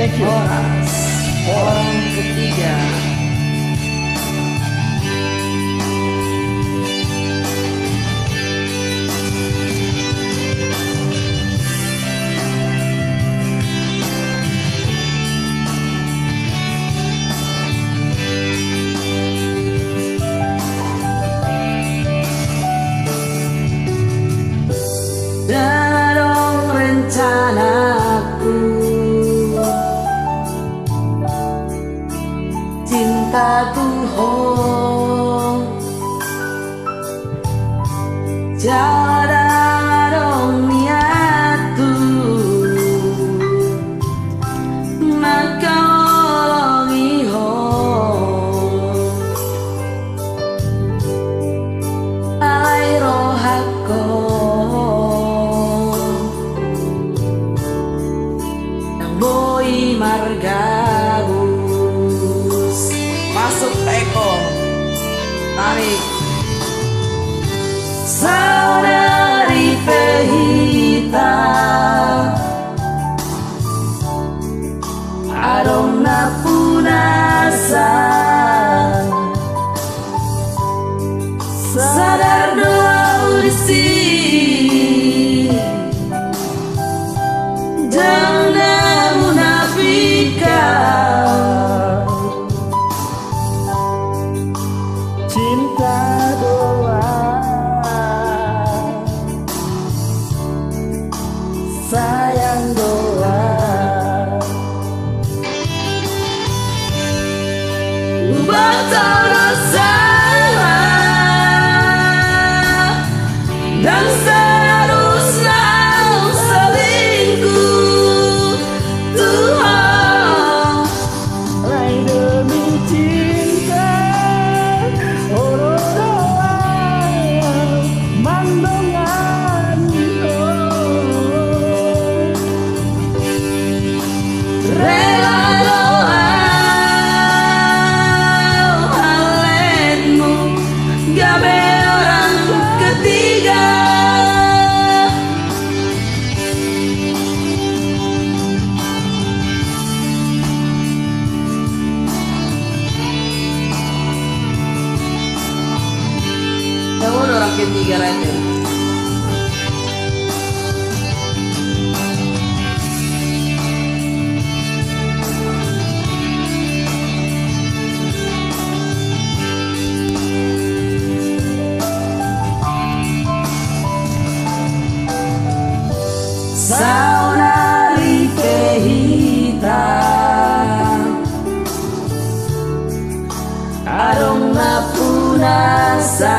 Thank you. Orang ketiga. Dan dong rencanaku, cinta Tuhan, jalan dong niatku, maka olongi ho, alai rohako. Boy Margabus masuk Eko, tarik saudari Pehita Arona Punasa sadar doa ulisi jangan Cinta doa, sayang doa, batal dosa dan seharusnya selingkuh Tuhan. lain demi cinta, oro doa, mandongan Rela doa halenmu gabe orang ketiga. Kamu orang ketiga aja. Saudari Pehita Arona Punasa